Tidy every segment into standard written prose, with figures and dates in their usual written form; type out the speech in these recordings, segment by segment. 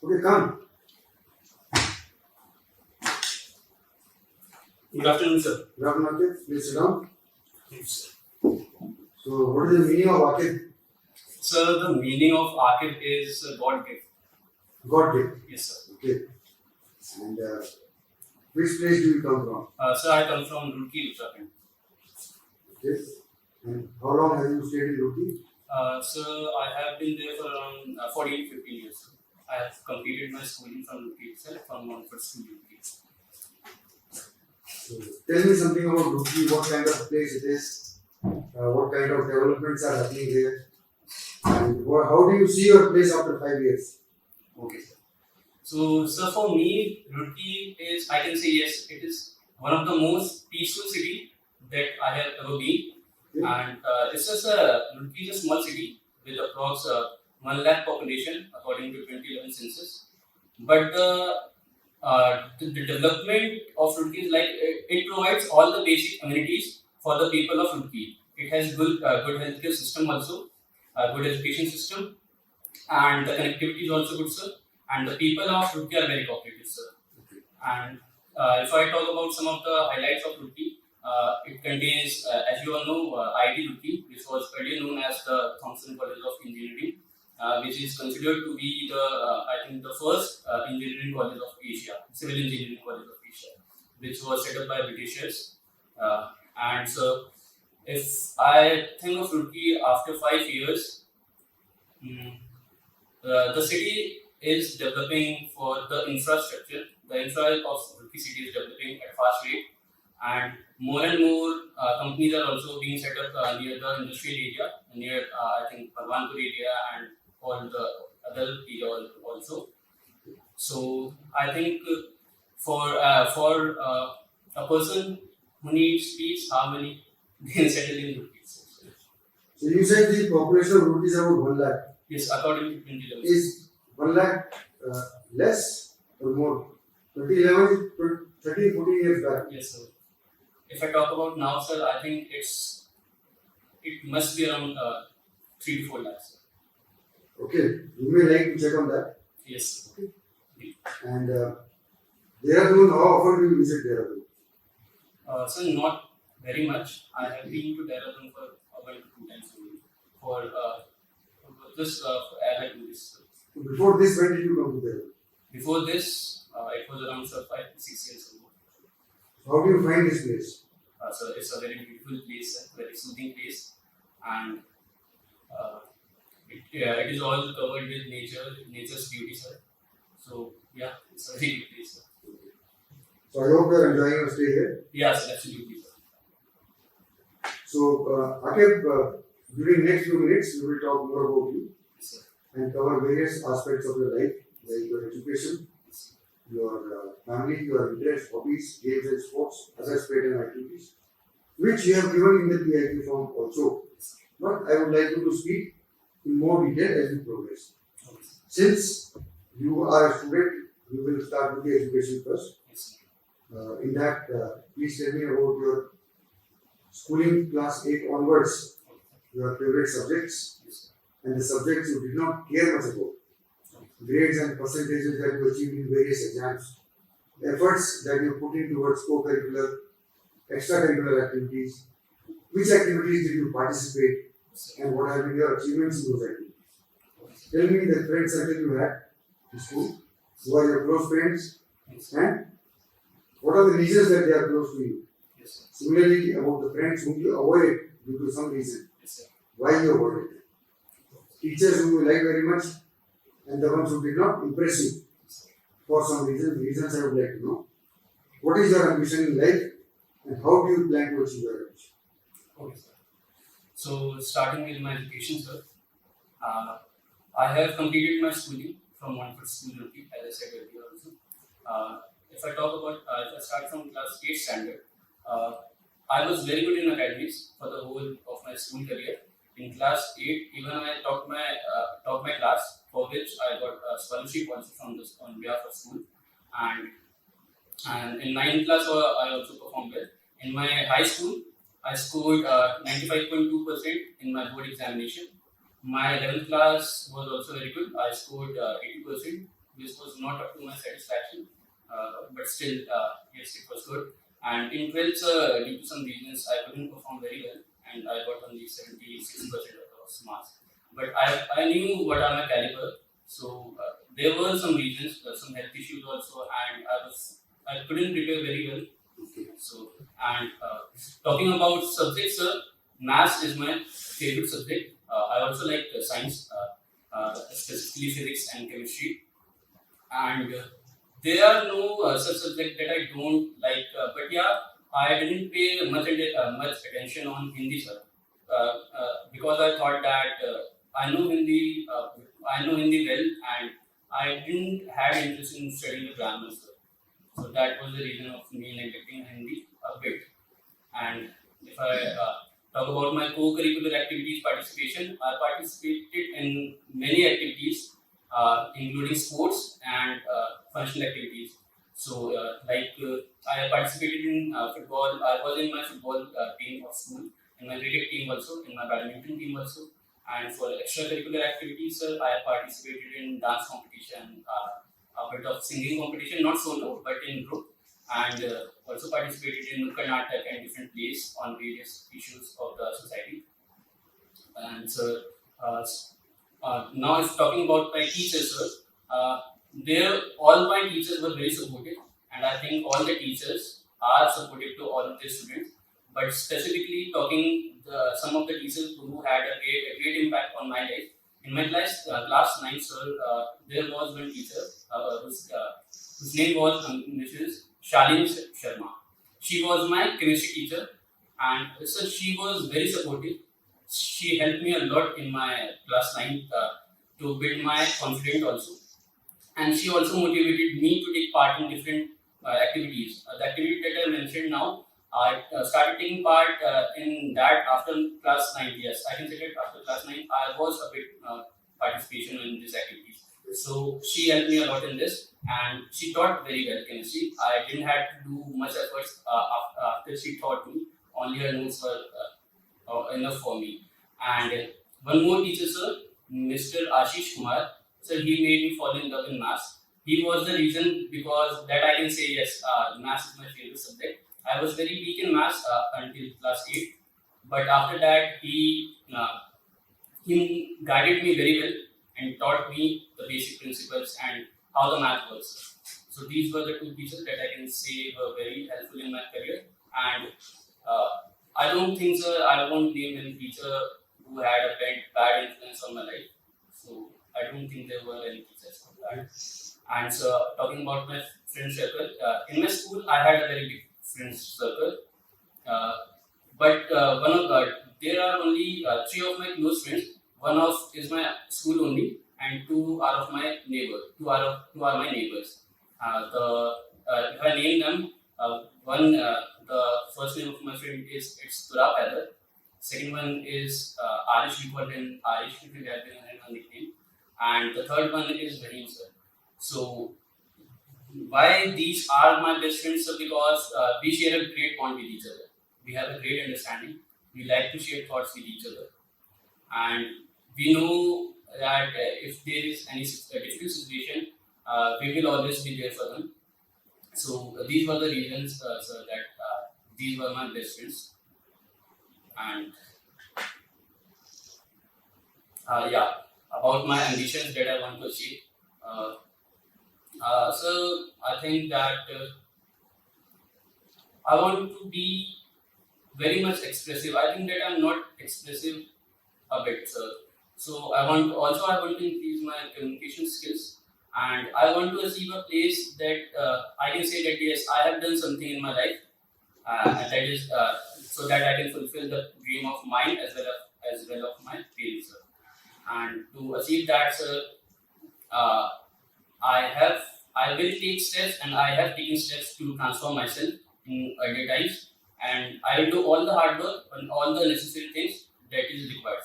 Okay, come. Good afternoon, sir. Good afternoon, Akif. Please sit down. Yes, sir. So, what is the meaning of Akif? Sir, the meaning of Akif is God gift. God gift. Yes, sir. Okay. And which place do you come from? Sir, I come from Roorkee, Uttarakhand. Okay. And how long have you stayed in Roorkee? Sir, I have been there for around 14 to 15 years. Sir. I have completed my schooling from Roorkee itself, from Montfort School, Roorkee. So, tell me something about Roorkee. What kind of place it is? What kind of developments are happening there? And how do you see your place after 5 years? Okay, sir. So, sir, for me, Roorkee is, I can say yes, it is one of the most peaceful city that I have ever been. Okay. And it's just Roorkee is a small city with approx 1 lakh population according to 2011 census. But the development of Roorkee is like it provides all the basic amenities for the people of Roorkee. It has good healthcare system also, good education system, and the connectivity is also good, sir. And the people of Roorkee are very cooperative, sir. Okay. And if I talk about some of the highlights of Roorkee, it contains, as you all know, ID Roorkee, which was earlier known as the Thompson College of Engineering, which is considered to be the, I think, the first engineering college of Asia, civil engineering college of Asia, which was set up by Britishers. And so, if I think of Roorkee after 5 years, the city is developing for the infrastructure. The infra of Roorkee city is developing at a fast rate, and more companies are also being set up near the industrial area, near I think Bhagwanpur area and all the other area also. So I think for a person who needs peace, harmony, then settle in Roorkee. So, you said the population of Roorkee is about 1 lakh. Yes, according to 2011. Is 1 lakh less or more? 2011 is 13, 14 years back. Yes, sir. If I talk about now, sir, I think it must be around 3 to 4 lakhs. Sir. Okay, you may like to check on that. Yes. Okay. And Dehradun, how often do you visit Dehradun? So not very much. I have been to Dehradun for 1 to 2 times only. For this, I had do this. So before this, when did you come to Dehradun? Before this, it was around 5 to 6 years ago. How do you find this place? So it's a very beautiful place, very soothing place, and it is all covered with nature's beauty, sir. So yeah, it's a very good place, sir. So I hope you are enjoying your stay here. Yes, absolutely, sir. So Akib, during next few minutes, we will talk more about you Yes, sir. and cover various aspects of your life, like your education, Yes, sir. your family, your interests, hobbies, games and sports, other sport and activities, which you have given in the PIQ form also. But I would like you to speak in more detail as we progress. Okay, sir. Since you are a student, we will start with the education first. Yes, sir. In that, please tell me about your schooling class 8 onwards, your favorite subjects, Yes, sir. and the subjects you did not care much about, grades and percentages that you achieved in various exams, efforts that you put in towards co-curricular, extracurricular activities, which activities did you participate, Yes, sir. and what have been your achievements in those activities. Tell me the friend circle you had in school, who are your close friends, Yes, sir. and what are the reasons that they are close to you. Yes, sir. Similarly, about the friends whom you avoided due to some reason, Yes, sir. why you avoided them. Teachers whom you like very much, and the ones who did not impress you for some reasons I would like to know. What is your ambition in life, and how do you plan to achieve your ambition? Okay, sir. So starting with my education, sir, I have completed my schooling from Montfort School, Roorkee, as I said earlier also. If I talk about, if I start from class 8 standard, I was very good in academics for the whole of my school career. In class 8, even I taught my class, for which I got a scholarship also from this on behalf of school. And in 9th class, I also performed well. In my high school, I scored 95.2% in my board examination. My 11th class was also very good. I scored 80%. this was not up to my satisfaction, but still, yes, it was good. And in 12th, due to some reasons, I couldn't perform very well, and I got only 76% of the marks. But I knew what are my caliber, so there were some reasons, some health issues also, and I couldn't prepare very well. So, and talking about subjects, maths is my favorite subject. I also like science, specifically physics and chemistry. And there are no such subject that I don't like. But yeah, I didn't pay much attention on Hindi, sir, because I thought that I know Hindi well, and I didn't have interest in studying the grammar, sir. So that was the reason of me neglecting Hindi a bit. And if I talk about my co-curricular activities participation, I participated in many activities, including sports and functional activities. So, I participated in football. I was in my football team of school, in my cricket team also, in my badminton team also. And for extracurricular activities, I participated in dance competition, a bit of singing competition, not solo, but in group, and also participated in Nukkad Natak and different plays on various issues of the society. And so, now if talking about my teachers, sir, all my teachers were very supportive, and I think all the teachers are supportive to all of their students. But specifically talking some of the teachers who had a great impact on my life. In my class 9, sir, there was one teacher whose name was Mrs. Shalini Sharma. She was my chemistry teacher, and so she was very supportive. She helped me a lot in my class 9 to build my confidence also. And she also motivated me to take part in different activities. The activity that I mentioned now, I started taking part in that after class 9. Yes, I can say that after class 9, I was a bit participation in these activities. So she helped me a lot in this, and she taught very well chemistry. I didn't have to do much efforts after she taught me. Only her notes were enough for me. And one more teacher, sir, Mr. Ashish Kumar, sir, he made me fall in love in maths. He was the reason because that I can say yes, maths is my favorite subject. I was very weak in maths until class 8, but after that he guided me very well and taught me the basic principles and how the math works. So these were the two teachers that I can say were very helpful in my career. And I don't think, sir, I won't name any teacher who had a bad influence on my life. So I don't think there were any teachers like that. And so talking about my friend circle, in my school I had a very big friends circle, but there are only 3 of my close friends. One of is my school only, and 2 are of my neighbor. 2 are my neighbors. If I name them, the first name of my friend is Turab Haider. Second one is Arish. We call him Arish. We have been a nickname. And the third one is Rahim, sir. So why these are my best friends? So because we share a great bond with each other. We have a great understanding. We like to share thoughts with each other, and we know that if there is any difficult situation, we will always be there for them. So these were the reasons, sir, that these were my best friends. And yeah, about my ambitions that I want to achieve. So I think that I want to be very much expressive. I think that I'm not expressive a bit, sir. So I want to increase my communication skills, and I want to achieve a place that I can say that yes, I have done something in my life, and that is so that I can fulfill the dream of mine as well of my parents, sir. And to achieve that, sir, I will take steps, and I have taken steps to transform myself in earlier times, and I will do all the hard work and all the necessary things that is required.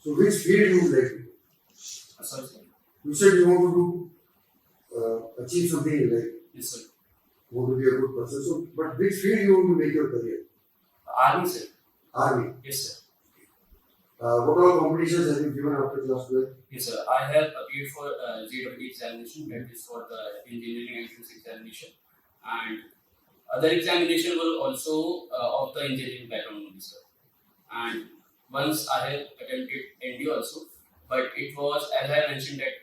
So which field you would like to do? Sorry, sir. You said you want to do, achieve something in life. Yes, sir. You want to be a good person. So, but which field you want to make your career? Army, sir. Army. Yes, sir. What all competitions have you given after class 12? Yes, sir. I have appeared for JEE examination, that is for the engineering entrance examination, and other examination were also of the engineering background only, sir. And once I have attempted ND also, but it was, as I mentioned that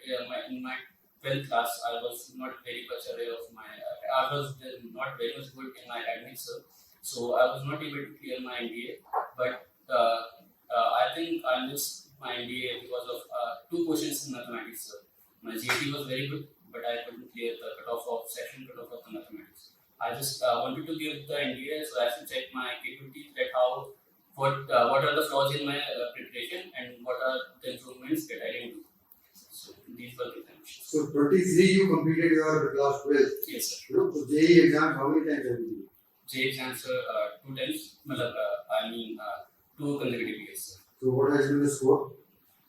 in my 12th class, I was not very much aware of my, I was not very much good in my academics, sir. So I was not able to clear my NDA, but I think I missed my NDA because of two questions in mathematics, sir. My GAT was very good, but I couldn't clear the cutoff of section cutoff of the mathematics. I just wanted to give the NDA so as to check my capabilities, that how what are the flaws in my preparation and what are the improvements that I didn't do. So these were the examinations. So 23 you completed your class 12. Yes, sir. You know, so JEE exam, how many times have you given? JEE exams sir, 2 times. I mean 2 consecutive years. Sir. So what has been the score?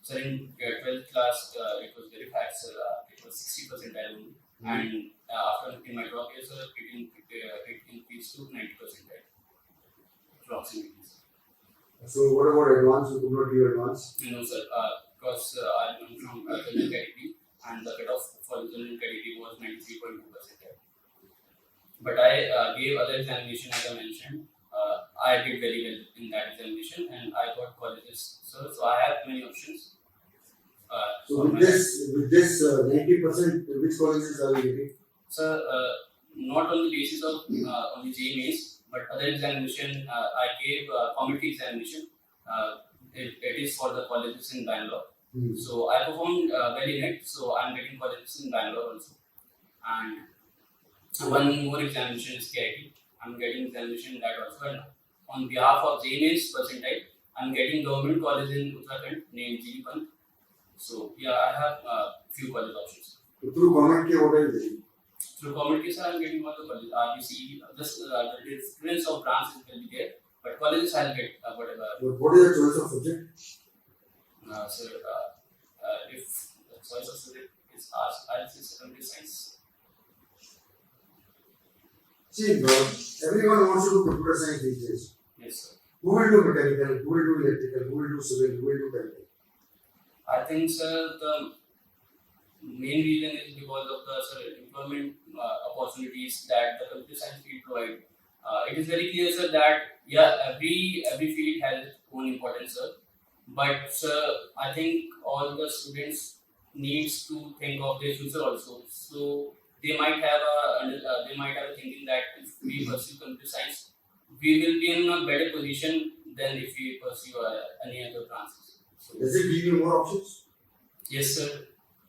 So in 12th class, it was very fast. Sir. It was 60% only, and after in my drop year, sir, it increased to 90% approximately. So what about advance? You could not give advance? No, sir. Because I'm from general category, and the cutoff for the general category was 93.2%. But I gave other examination, as I mentioned. I did very well in that examination, and I got colleges. So I have many options. So with this 90%, which colleges are you getting? So not on the basis of only JEE mains, but other examination, I gave committee examination. It is for the colleges in Bangalore. So I performed very well. So I'm getting colleges in Bangalore also. And one more examination is KIT. I'm getting examination in that also. And on behalf of JEE mains percentile, I'm getting government college in Uttarakhand named GE Pant. So yeah, I have few college options. So through comment, what are you getting? Through communities, I am getting all the colleges, RBC, just the difference of branches will be there, but colleges I'll get whatever. But what is your choice of subject? Sir, if the choice of subject is asked, I'll say secondary science. See, everyone wants to do computer science these days. Yes, sir. Who will do mechanical? Who will do electrical? Who will do civil? Who will do chemical? I think, sir, the main reason is because of the employment opportunities that the computer science field provide. It is very clear, sir, that yeah, every field has its own importance, sir. But sir, I think all the students needs to think of their future also. So they might have a thinking that if we pursue computer science, we will be in a better position than if we pursue any other branches. So, does it give you more options? yes, sir.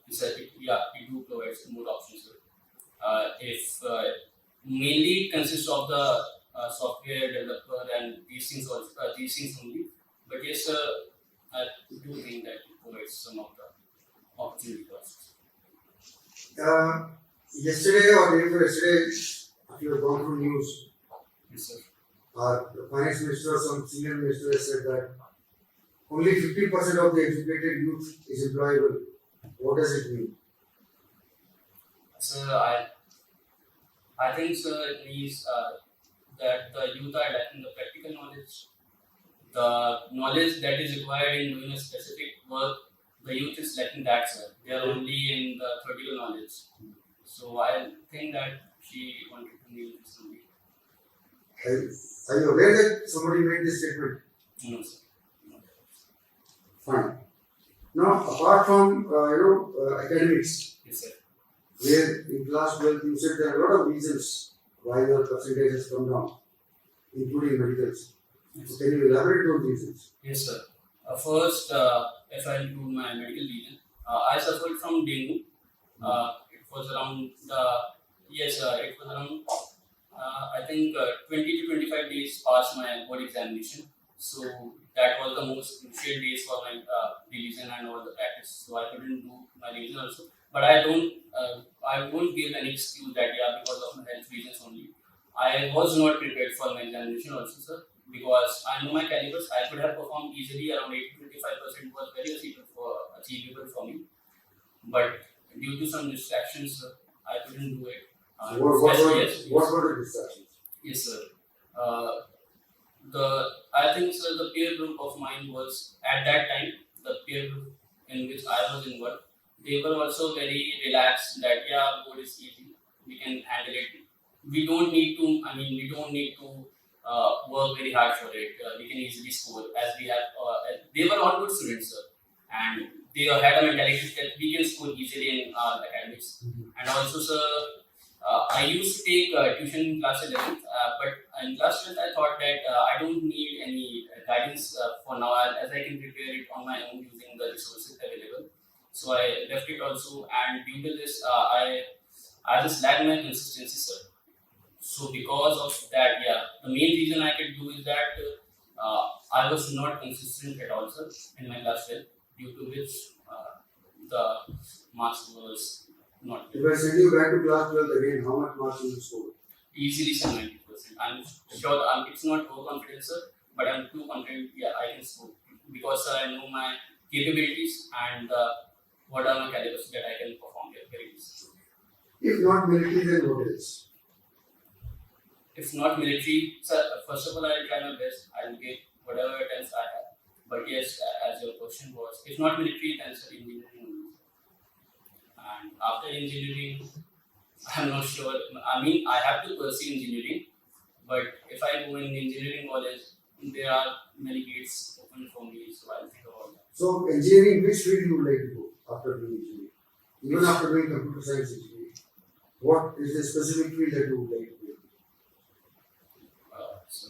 It do provide more options, sir. If mainly consists of the software developer and these things only. But yes, sir, I do think that it provides some of the opportunity costs. Yesterday or day before yesterday, if you have gone through news, Yes, sir. the finance minister or some senior minister has said that only 50% of the educated youth is employable. What does it mean? Sir, I think, sir, it means that the youth are lacking the practical knowledge. The knowledge that is required in doing a specific work, the youth is lacking that, sir. They are only in the theoretical knowledge. So I think that she wanted to mean this only. Are you aware that somebody made this statement? No, sir. No. Fine. Now, apart from academics, Yes, sir. where in class 12 you said there are a lot of reasons why your percentage has come down, including medicals. Yes, So can you elaborate on these reasons? yes, sir. First, if I include my medical reason, I suffered from dengue. It was around I think 20 to 25 days past my board examination. So that was the most crucial days for my revision and all the practice. So I couldn't do my revision also. But I won't give any excuse that because of my health reasons only. I was not prepared for my examination also, sir, because I know my calibers. I could have performed easily around 80 to 25% was very achievable for me. But due to some distractions, sir, I couldn't do it. What were the distractions? Yes, sir. I think sir, the peer group of mine was at that time the peer group in which I was involved. They were also very relaxed that yeah, board is easy, we can handle it. We don't need to. I mean, we don't need to work very hard for it. We can easily score as we have. They were all good students, sir, and they had a mentality that we can score easily in our academics. And also, sir, I used to take tuition in class 11th, but in class 12th, I thought that I don't need any guidance for now as I can prepare it on my own using the resources available. So I left it also, and due to this, I just lacked my consistency, sir. So because of that, yeah, the main reason I could do is that I was not consistent at all, sir, in my class 12, due to which the marks was not If I send you back to class 12 again, how much marks will you score? easily 70%. I'm sure it's not overconfident, sir, but I'm too confident. Yeah, I can score because sir, I know my capabilities and what are my calibers that I can perform here very easily. If not military, then what else? If not military, sir, first of all, I'll try my best. I'll get whatever attempts I have. But yes, as your question was, if not military, then sir, engineering only. And after engineering, I'm not sure. I mean, I have to pursue engineering, but if I go in engineering college, there are many gates open for me, so I'll think about that. So engineering, which field you would like to go after doing engineering? Even after doing computer science engineering, what is the specific field that you would like to do? So,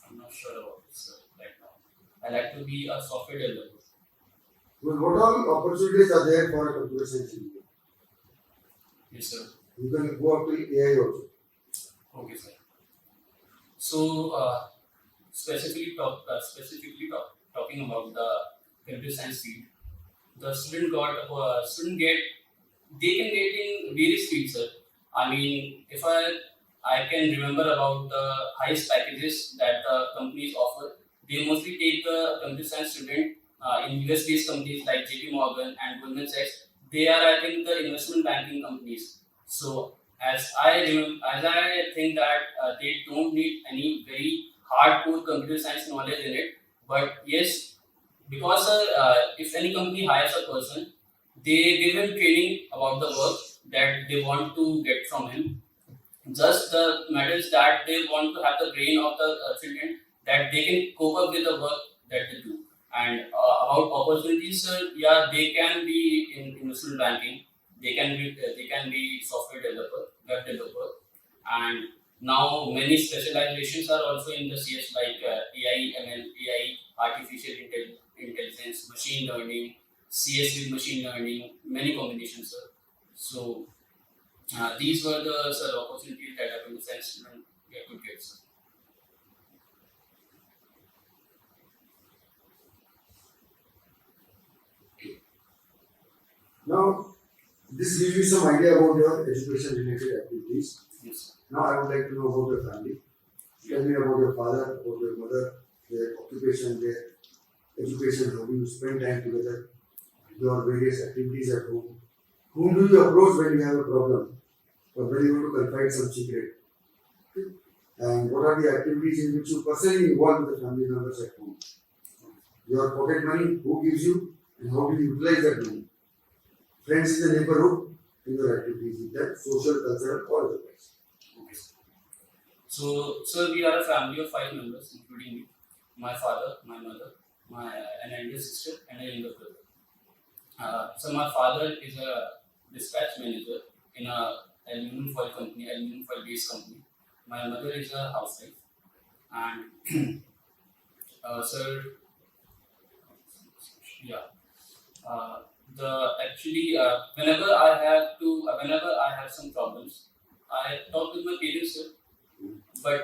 I'm not sure about this right now. I like to be a software developer. Well, what all opportunities are there for a computer science engineer? Yes, sir. You can go up to AI also. Okay, sir. So, talking about the computer science field, the student they can get in various fields, sir. I mean, if I can remember about the highest packages that the companies offer, they mostly take the computer science student in US-based companies like JP Morgan and Goldman Sachs. They are, I think, the investment banking companies. So, as I think that they don't need any very hardcore computer science knowledge in it. But yes, because if any company hires a person, they give him training about the work that they want to get from him. Just the matters that they want to have the brain of the children that they can cope up with the work that they do. And about opportunities, yeah, they can be in investment banking. They can be software developer, web developer, and now many specializations are also in the CS like AI, ML, AI, artificial intelligence, machine learning, CS with machine learning, many combinations, sir. So these were the sir opportunities that a computer science student could get, sir. Now, this gives you some idea about your education related activities. Yes. Now, I would like to know about your family. Tell me about your father, about your mother, their occupation, their education, how do you spend time together, your various activities at home. Whom do you approach when you have a problem or when you want to confide some secret? And what are the activities in which you personally involve with the family members at home? Your pocket money, who gives you, and how do you utilize that money? Friends in the neighborhood, in your activities with them, social, cultural, or otherwise. Okay. So, sir, we are a family of 5 members, including me, my father, my mother, an elder sister, and a younger brother. So, my father is a dispatch manager in a aluminum foil based company. My mother is a housewife, and sir, yeah. Whenever I have some problems, I talk with my parents, sir. But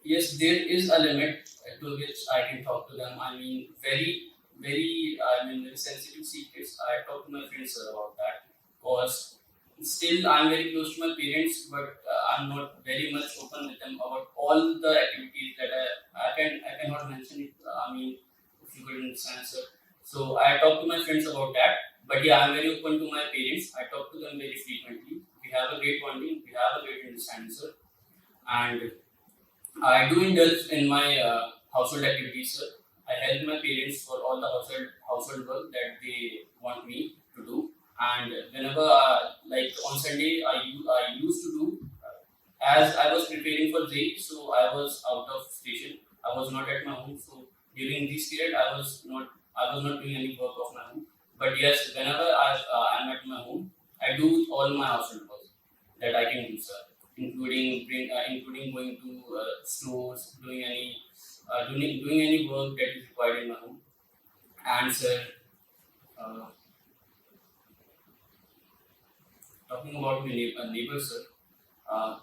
yes, there is a limit to which I can talk to them. I mean, very sensitive secrets. I talk to my friends, sir, about that. Cause still I'm very close to my parents, but I'm not very much open with them about all the activities that I cannot mention it. I mean, if you could understand, sir. So I talk to my friends about that. But yeah, I'm very open to my parents. I talk to them very frequently. We have a great bonding. We have a great understanding, sir. and I do indulge in my household activities, sir. I help my parents for all the household work that they want me to do. And whenever, like on Sunday, I used to do as I was preparing for JEE, so I was out of station. I was not at my home. So during this period, I was not doing any work of my home. But yes, whenever I'm at my home, I do all my household work that I can do, sir, including going to stores, doing any work that is required in my home. And sir, uh, talking about my neighbors, sir, uh,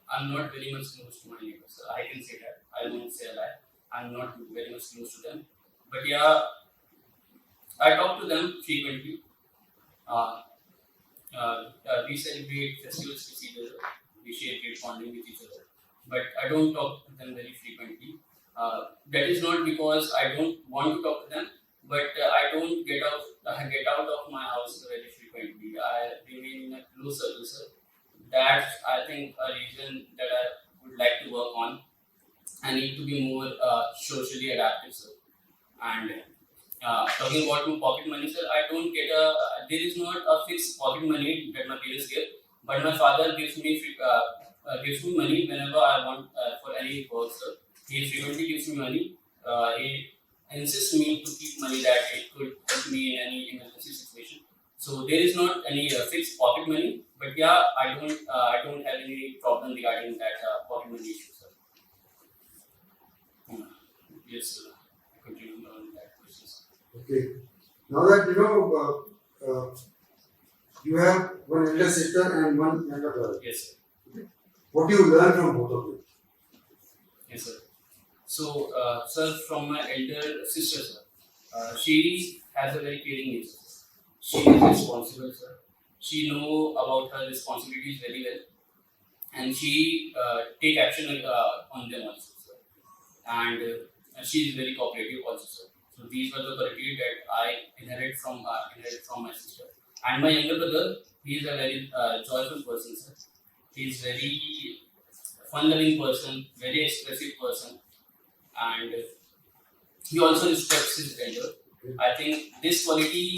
I'm not very much close to my neighbors, sir. I can say that. I won't say a lie. I'm not very much close to them. But yeah, I talk to them frequently. Uh, we celebrate festivals with each other. We share great bonding with each other. But I don't talk to them very frequently. That is not because I don't want to talk to them, but I don't get out of my house very frequently. I remain in a close circle, sir. That's, I think, a reason that I would like to work on. I need to be more socially adaptive, sir. And talking about my pocket money, sir, I don't get there is not a fixed pocket money that my parents give, but my father gives me money whenever I want for any work, sir. He frequently gives me money. He insists me to keep money that it could help me in any emergency situation. So there is not any fixed pocket money, but yeah, I don't have any problem regarding that pocket money issue, sir. Hmm. Yes, sir. I continue on that question, sir. Okay. Now that you have one elder sister and one younger brother. Yes, sir. What do you learn from both of them? Yes, sir. So, sir, from my elder sister, sir, she has a very caring nature. She is responsible, sir. She know about her responsibilities very well, and she take action on them also, sir. And she is very cooperative also, sir. So these were the qualities that I inherit from my sister. And my younger brother, he is a very joyful person, sir. He is very fun-loving person, very expressive person, and he also respects his elder. I think this quality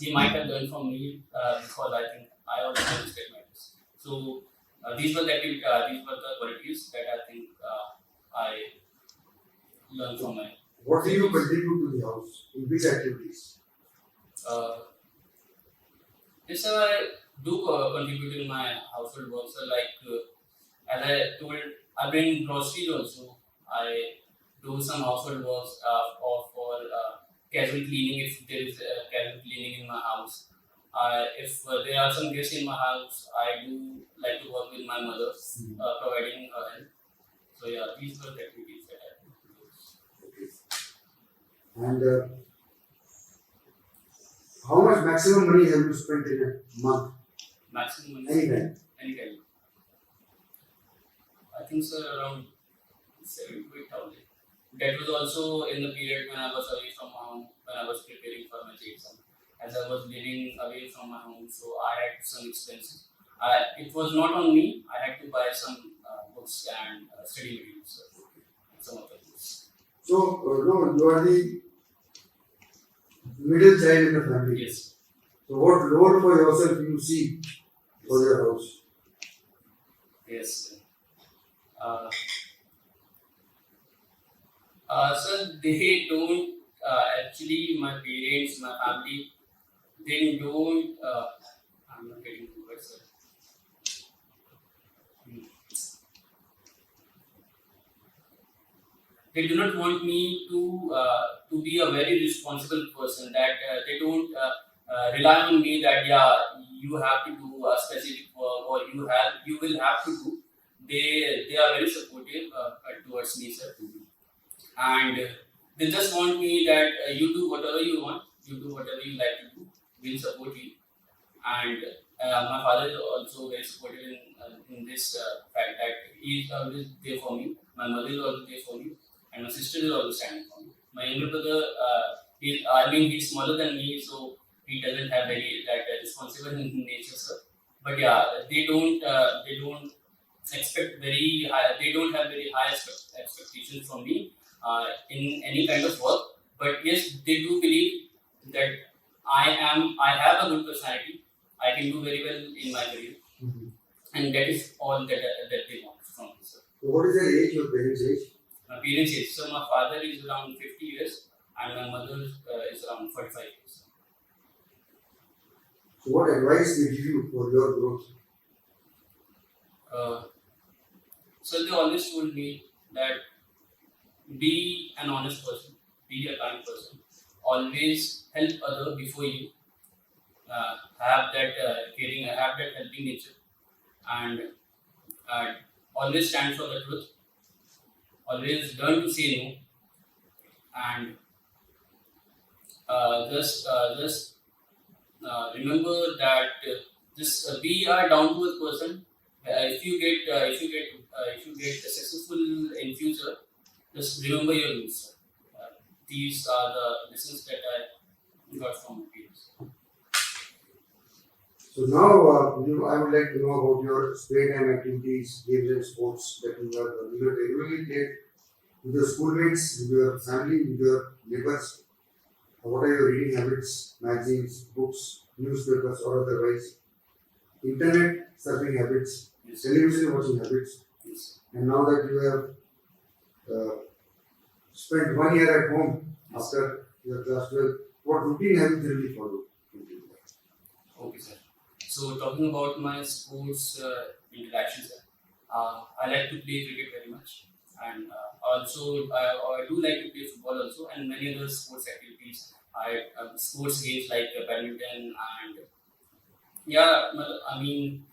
he might have learned from me because I think I also respect my elders. So these were the qualities that I think I learned from my. What do you contribute to the house? In which activities? Uh, yes, sir, I do contribute in my household work, sir. Like as I told, I bring groceries also. I do some household works or for casual cleaning if there is casual cleaning in my house. If there are some guests in my house, I do like to work with my mother, providing her help. So yeah, these were the activities that I do. Okay. And how much maximum money have you spent in a month? Maximum Anytime. any kind. I think sir around 7 to 8,000. That was also in the period when I was away from my home, when I was preparing for my JEE exam. As I was living away from my home, so I had some expenses. It was not on me. I had to buy some books and study materials, some of the books. So, no, you are the middle child in the family. Yes. So, what role for yourself you see for your house? Yes. Sir, they don't actually. My parents, my family, they don't. I'm not getting the word, sir. They do not want me to be a very responsible person. That they don't rely on me. That yeah, you have to do a specific work or you will have to do. They are very supportive towards me, sir, and they just want me that you do whatever you want, you do whatever you like to do. We'll support you. And my father is also very supportive in this fact that he is always there for me. My mother is always there for me, and my sister is always standing for me. My younger brother, he's smaller than me, so he doesn't have very that responsible in nature, sir. But yeah, they don't expect very high. They don't have very high expectations from me in any kind of work. But yes, they do believe that I have a good personality. I can do very well in my career, and that is all that they want from me, sir. So what is the age, your parents' age? My parents' age. So my father is around 50 years, and my mother is around 45 years. So what advice they give you for your growth? So they always told me that be an honest person, be a kind person, always help other before you, have that caring, have that helping nature, and always stand for the truth, always learn to say no, and just remember that just be a down to earth person. If you get successful in future, just remember your roots. These are the lessons that I got from my parents. So now, I would like to know about your spare time activities, games and sports that you have regularly played with your schoolmates, with your family, with your neighbors. What are your reading habits, magazines, books, newspapers, or otherwise? Internet surfing habits, Yes. television watching habits, Yes. and now that you have spent 1 year at home after your class 12, what routine have you generally followed? Okay, sir. So talking about my sports interactions, I like to play cricket very much, and also I do like to play football also, and many other sports activities. Sports games like badminton and yeah, I mean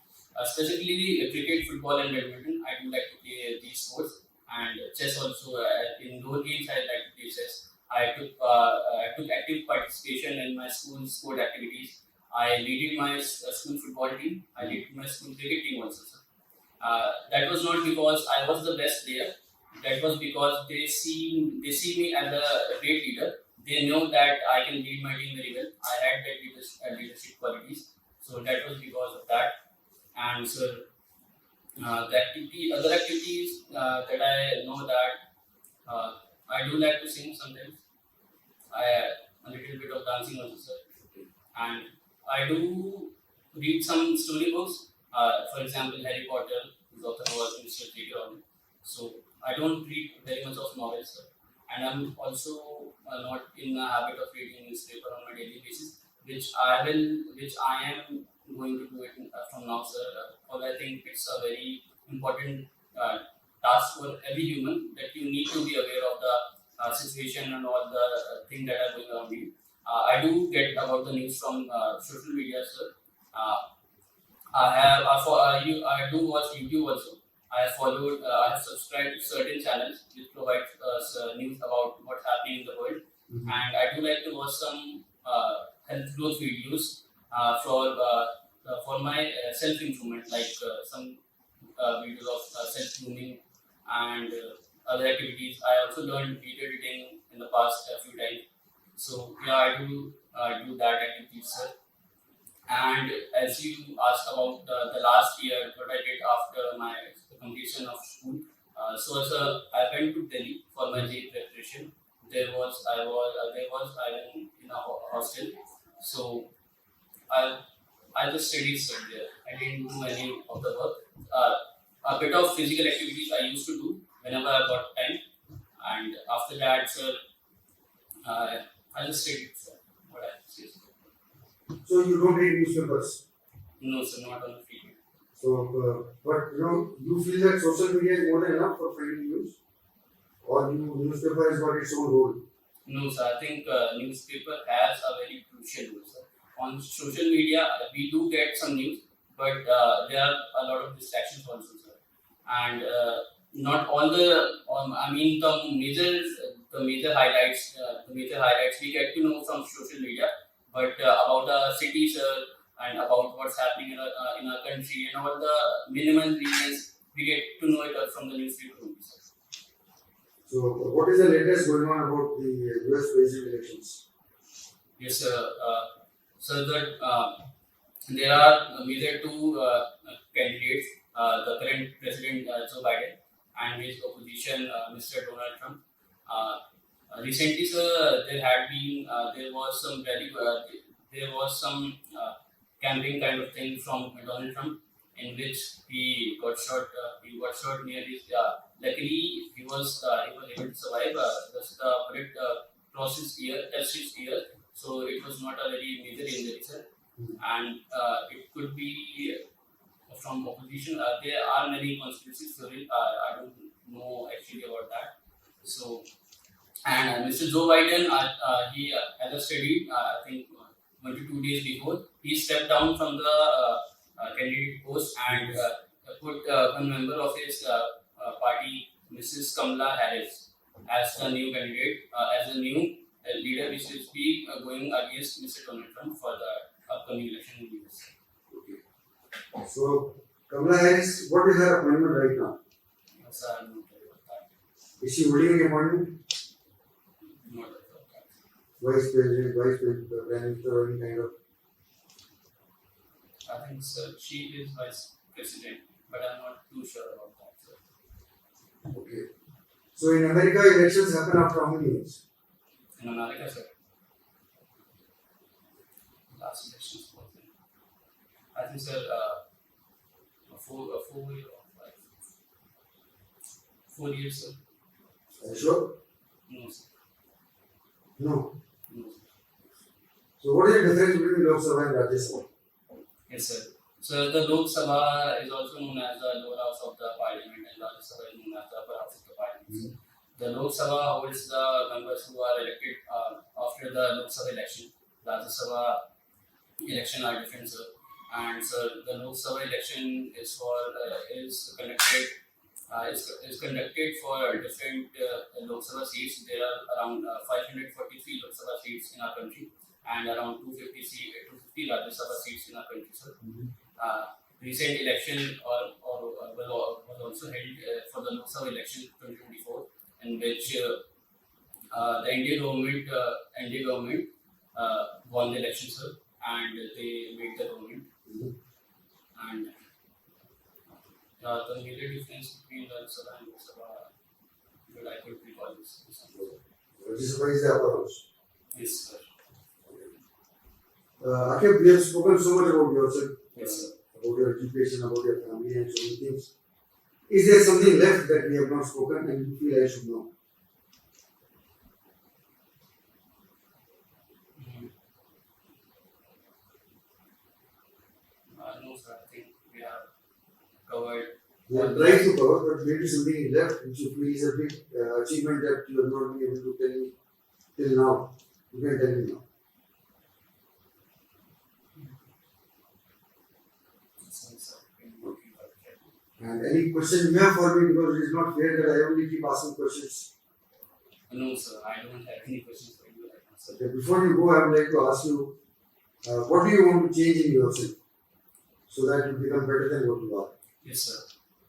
specifically cricket, football, and badminton. I do like to play these sports and chess also. Indoor games, I like to play chess. I took active participation in my school sport activities. I leaded my school football team. I leaded my school cricket team also, sir. That was not because I was the best player. That was because they see me as a great leader. They know that I can lead my team very well. I had that leadership qualities. So that was because of that. And so other activities that I know that I do like to sing sometimes. I a little bit of dancing also, sir. And I do read some storybooks. For example, Harry Potter, whose author was Mr. J.K. Rowling. So I don't read very much of novels, sir. And I'm also not in the habit of reading newspaper on a daily basis, which I am going to do it from now, sir. Because I think it's a very important task for every human that you need to be aware of the situation and all the things that are going around you. I do get about the news from social media, sir. I do watch YouTube also. I have subscribed to certain channels which provide us news about what's happening in the world, and I do like to watch some health growth videos for my self improvement, like some videos of self grooming and other activities. I also learned video editing in the past few times. So yeah, I do that activities, sir. And as you asked about the last year, what I did after my completion of school, I went to Delhi for my JEE preparation. I was in a hostel, so I I just studied there. I didn't do any of the work. A bit of physical activities I used to do whenever I got time, and after that, sir, I just studied, sir. What I say. So you don't read newspapers. No, sir, not on the field. So, but you feel that social media is more than enough for finding news, or newspaper has got its own role. No, sir. I think newspaper has a very crucial role, sir. On social media, we do get some news, but there are a lot of distractions also, sir. And not all the, I mean, the major highlights we get to know from social media, but about a city, sir, and about what's happening in our country and all the minimal reasons, we get to know it from the newspaper only, sir. So, what is the latest going on about the US presidential elections? Yes, sir. So there are major two candidates. the current president Joe Biden and his opposition Mr. Donald Trump. Recently, sir, there was some campaign kind of thing from Donald Trump in which he got shot. He got shot near his. Luckily, he was able to survive. Just the bullet crossed his ear, touched his ear, so it was not a very major injury, sir. And it could be from opposition. There are many conspiracy theories. I don't know actually about that. So, and Mr. Joe Biden, he as I studied, I think 1 to 2 days before, he stepped down from the candidate post and put one member of his party, Mrs. Kamala Harris, as the new candidate, as a new leader, which will be going against Mr. Donald Trump for the upcoming election in the US. Okay. So, Kamala Harris, what is her appointment right now? Yes, I'm not sure about that. Is she holding an appointment? Not sure about that. Vice President, Prime Minister, or any kind of. I think so. She is vice president, but I'm not too sure about that. Sir. Okay. So, in America, elections happen after how many years? In America, sir, last elections was in, I think, sir, 4 years or 5. 4 years, sir. Are you sure? No, sir. No. No, sir. So, what is the difference between Lok Sabha and Rajya Sabha? Yes, sir. So the Lok Sabha is also known as the lower house of the parliament, and Rajya Sabha is known as the upper house of the parliament. The Lok Sabha holds the members who are elected after the Lok Sabha election. Rajya Sabha election are different, sir. And so the Lok Sabha election is conducted for different Lok Sabha seats. There are around 543 Lok Sabha seats in our country, and around 250 Rajya Sabha seats in our country, sir. Recent election was also held for the Lok Sabha election 2024, in which the NDA government won the election, sir, and they made the government. And the major difference between Rajya Sabha and Lok Sabha, but I could recall this. Rajya Sabha is the upper house. Yes, sir. Akib, we have spoken so much about yourself, Yes, sir. about your education, about your family, and so many things. Is there something left that we have not spoken and you feel I should know? No, sir. I think we have covered. We have tried to cover, but maybe something is left which you feel is a big achievement that you have not been able to tell me till now. You can tell me now. And any question you have for me, because it is not fair that I only keep asking questions. No, sir. I don't have any questions for you right now, sir. Okay, before you go, I would like to ask you, what do you want to change in yourself so that you become better than what you are? Yes, sir.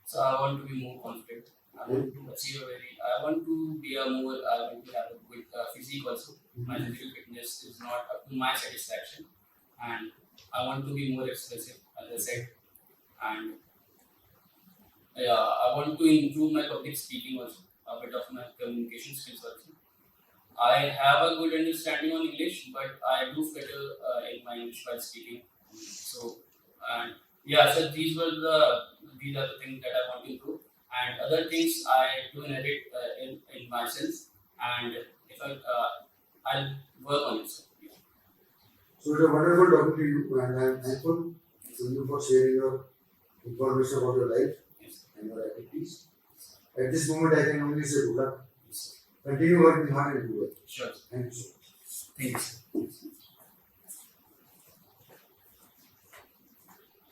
So I want to be more confident. I want to achieve I want to have a good physique also. My physical fitness is not up to my satisfaction, and I want to be more expressive, as I said, and I want to improve my public speaking also, a bit of my communication skills also. I have a good understanding on English, but I do better in my English while speaking. So, and yeah, so these are the things that I want to improve. And other things I do inherit in myself, and if I'll work on it. So, yeah. So it's a wonderful talking to you, and I am thankful to you for sharing your information about your life Yes. and your activities. At this moment, I can only say good luck. Yes. Continue working hard and do well. Sure. Thank you so much. Thank you, sir.